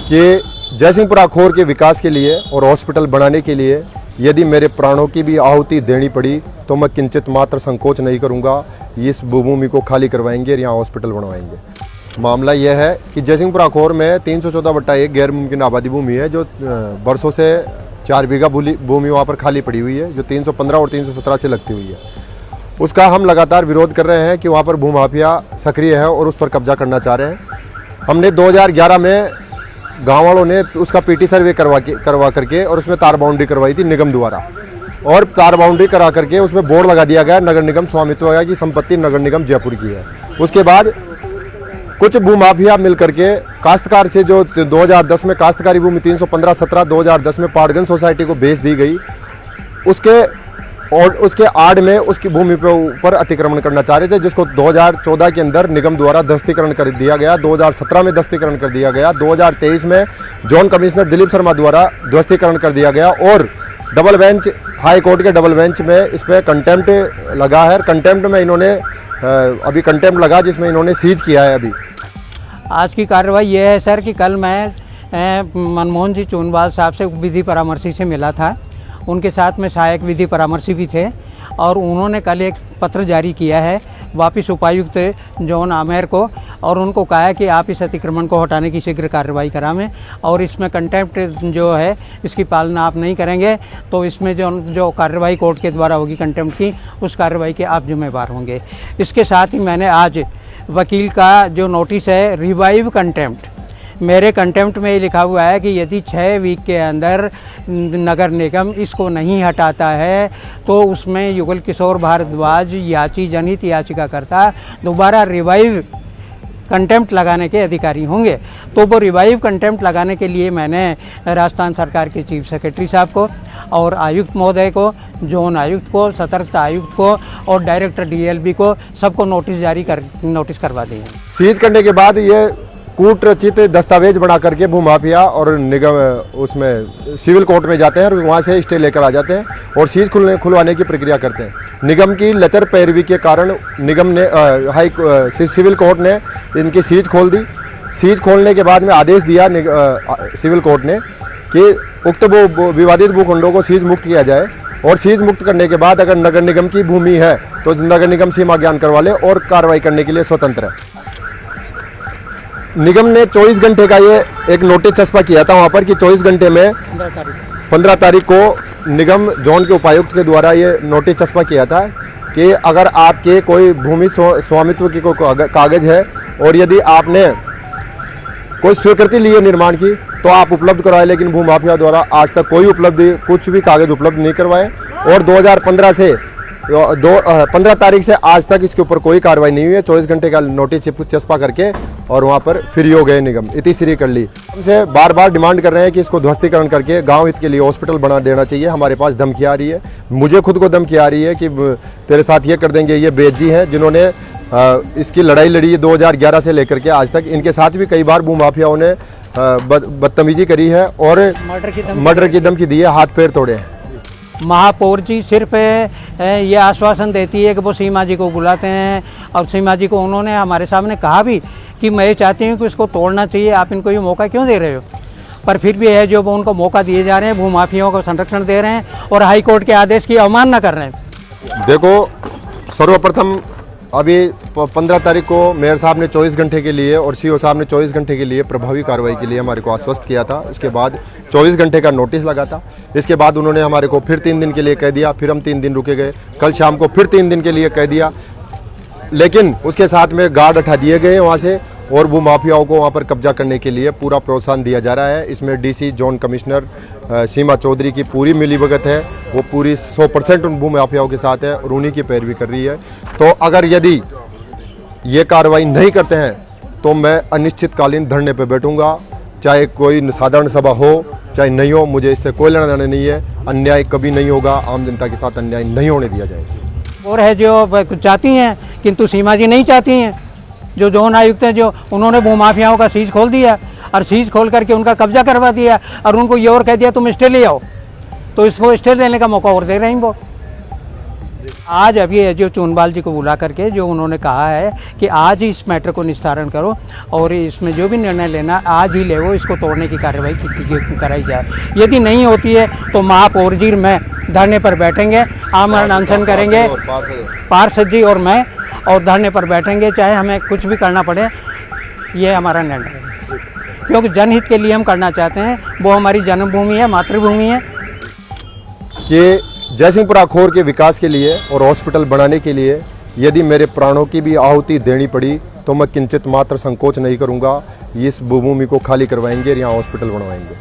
कि जयसिंहपुर आखोर के विकास के लिए और हॉस्पिटल बनाने के लिए यदि मेरे प्राणों की भी आहुति देनी पड़ी तो मैं किंचित मात्र संकोच नहीं करूंगा। इस भूमि को खाली करवाएंगे और यहाँ हॉस्पिटल बनवाएंगे। मामला यह है कि जयसिंहपुर आखोर में 314/1 गैर मुमकिन आबादी भूमि है, जो वर्षों से 4 बीघा भूमि वहाँ पर खाली पड़ी हुई है, जो 315 और 317 से लगती हुई है। उसका हम लगातार विरोध कर रहे हैं कि वहाँ पर भूमाफिया सक्रिय है और उस पर कब्जा करना चाह रहे हैं। हमने 2011 में गाँव वालों ने उसका पीटी सर्वे करवा करके और उसमें तार बाउंड्री करवाई थी निगम द्वारा, और तार बाउंड्री करा करके उसमें बोर्ड लगा दिया गया नगर निगम स्वामित्व की संपत्ति नगर निगम जयपुर की है। उसके बाद कुछ भूमाफिया मिल करके काश्तकार से, जो 2010 में काश्तकारी भूमि 315/17 2010 में पाटगन सोसाइटी को बेच दी गई, उसके आड़ में उसकी भूमि पे ऊपर अतिक्रमण करना चाह रहे थे, जिसको 2014 के अंदर निगम द्वारा दस्तीकरण कर दिया गया, 2017 में दस्तीकरण कर दिया गया, 2023 में जोन कमिश्नर दिलीप शर्मा द्वारा दस्तीकरण कर दिया गया, और डबल बेंच हाई कोर्ट के डबल बेंच में इस पर कंटेम्प्ट लगा है। कंटेम्प्ट में इन्होंने अभी कंटेम्प्ट लगा, जिसमें इन्होंने सीज किया है। अभी आज की कार्रवाई ये है सर कि कल मैं मनमोहन जी चूनवाल साहब से विधि परामर्शी से मिला था। उनके साथ में सहायक विधि परामर्शी भी थे, और उन्होंने कल एक पत्र जारी किया है वापिस उपायुक्त जोन आमेर को, और उनको कहा है कि आप इस अतिक्रमण को हटाने की शीघ्र कार्रवाई करावें, और इसमें कंटेम्प्ट जो है इसकी पालना आप नहीं करेंगे तो इसमें जो कार्रवाई कोर्ट के द्वारा होगी कंटेम्प्ट की, उस कार्रवाई के आप जिम्मेदार होंगे। इसके साथ ही मैंने आज वकील का जो नोटिस है रिवाइव कंटेम्प्ट, मेरे कंटेम्प्ट में लिखा हुआ है कि यदि 6 वीक के अंदर नगर निगम इसको नहीं हटाता है तो उसमें युगल किशोर भारद्वाज याची जनित याचिकाकर्ता दोबारा रिवाइव कंटेम्प्ट लगाने के अधिकारी होंगे। तो वो रिवाइव कंटेम्प्ट लगाने के लिए मैंने राजस्थान सरकार के चीफ सेक्रेटरी साहब को और आयुक्त महोदय को, जोन आयुक्त को, सतर्कता आयुक्त को और डायरेक्टर डीएलबी को सबको नोटिस करवा दिए। सीज करने के बाद ये कूट रचित दस्तावेज बना करके भूमाफिया और निगम उसमें सिविल कोर्ट में जाते हैं और वहाँ से स्टे लेकर आ जाते हैं और सीज खुलवाने की प्रक्रिया करते हैं। निगम की लचर पैरवी के कारण निगम ने सिविल कोर्ट ने इनकी सीज खोल दी। सीज खोलने के बाद में आदेश दिया सिविल कोर्ट ने कि उक्त विवादित भूखंडों को सीज मुक्त किया जाए, और सीज मुक्त करने के बाद अगर नगर निगम की भूमि है तो नगर निगम सीमा ज्ञान करवा ले और कार्रवाई करने के लिए स्वतंत्र है। निगम ने 24 घंटे का ये एक नोटिस चस्पा किया था वहाँ पर कि 24 घंटे में 15 तारीख को निगम जोन के उपायुक्त के द्वारा ये नोटिस चस्पा किया था कि अगर आपके कोई भूमि स्वामित्व की कोई कागज है और यदि आपने कोई स्वीकृति ली है निर्माण की तो आप उपलब्ध करवाए, लेकिन भूमाफिया द्वारा आज तक कोई उपलब्धि कुछ भी कागज उपलब्ध नहीं करवाए, और 2015 से 15 तारीख से आज तक इसके ऊपर कोई कार्रवाई नहीं हुई है। 24 घंटे का नोटिस चस्पा करके और वहाँ पर फ्री हो गए निगम, इतिश्री कर ली। हमसे बार बार डिमांड कर रहे हैं कि इसको ध्वस्तीकरण करके गांव हित के लिए हॉस्पिटल बना देना चाहिए। हमारे पास धमकी आ रही है, मुझे खुद को धमकी आ रही है कि तेरे साथ ये कर देंगे। ये बेजी हैं जिन्होंने इसकी लड़ाई लड़ी है 2011 से लेकर के आज तक। इनके साथ भी कई बार भूमाफियाओं ने बदतमीजी करी है और मर्डर की धमकी दी है, हाथ पैर तोड़े हैं। महापौर जी सिर्फ ये आश्वासन देती है कि वो सीमा जी को बुलाते हैं, और सीमा जी को उन्होंने हमारे सामने कहा भी कि मैं चाहती हूँ कि इसको तोड़ना चाहिए, आप इनको ये मौका क्यों दे रहे हो। पर फिर भी है जो वो उनको मौका दिए जा रहे हैं, भूमाफियाओं को संरक्षण दे रहे हैं और हाई कोर्ट के आदेश की अवमानना कर रहे हैं। देखो, सर्वप्रथम अभी 15 तारीख को मेयर साहब ने 24 घंटे के लिए और सीओ साहब ने 24 घंटे के लिए प्रभावी कार्रवाई के लिए हमारे को आश्वस्त किया था। उसके बाद 24 घंटे का नोटिस लगा था। इसके बाद उन्होंने हमारे को फिर 3 दिन के लिए कह दिया, फिर हम 3 दिन रुके गए। कल शाम को फिर 3 दिन के लिए कह दिया, लेकिन उसके साथ में गार्ड हटा दिए गए वहाँ से और भूमाफियाओं को वहाँ पर कब्जा करने के लिए पूरा प्रोत्साहन दिया जा रहा है। इसमें डीसी जोन कमिश्नर सीमा चौधरी की पूरी मिलीभगत है, वो पूरी 100% उन भूमाफियाओं के साथ है और उन्हीं की पैरवी कर रही है। तो अगर यदि ये कार्रवाई नहीं करते हैं तो मैं अनिश्चितकालीन धरने पर बैठूंगा, चाहे कोई साधारण सभा हो चाहे नहीं हो, मुझे इससे कोई लेना देना नहीं है। अन्याय कभी नहीं होगा, आम जनता के साथ अन्याय नहीं होने दिया जाएगा। और है जो चाहती हैं किंतु सीमा जी नहीं चाहती हैं, जो जोन आयुक्त हैं जो उन्होंने भूमाफियाओं का सीज खोल दिया और सीज खोल करके उनका कब्जा करवा दिया और उनको ये और कह दिया तुम स्टे ले आओ, तो इसको स्टे लेने का मौका और दे रहे हैं वो। आज अभी जो चूनबाल जी को बुला करके जो उन्होंने कहा है कि आज ही इस मैटर को निस्तारण करो और इसमें जो भी निर्णय लेना आज ही ले वो, इसको तोड़ने की कार्रवाई कराई जाए। यदि नहीं होती है तो आप और जी मैं धरने पर बैठेंगे, आमरण अनशन करेंगे, पार्षद जी और मैं, और धरने पर बैठेंगे, चाहे हमें कुछ भी करना पड़े। ये हमारा निर्णय है, क्योंकि जनहित के लिए हम करना चाहते हैं। वो हमारी जन्मभूमि है, मातृभूमि है। कि जयसिंहपुरा खोर के विकास के लिए और हॉस्पिटल बनाने के लिए यदि मेरे प्राणों की भी आहुति देनी पड़ी तो मैं किंचित मात्र संकोच नहीं करूंगा। इस भूमि को खाली करवाएंगे और यहाँ हॉस्पिटल बनवाएंगे।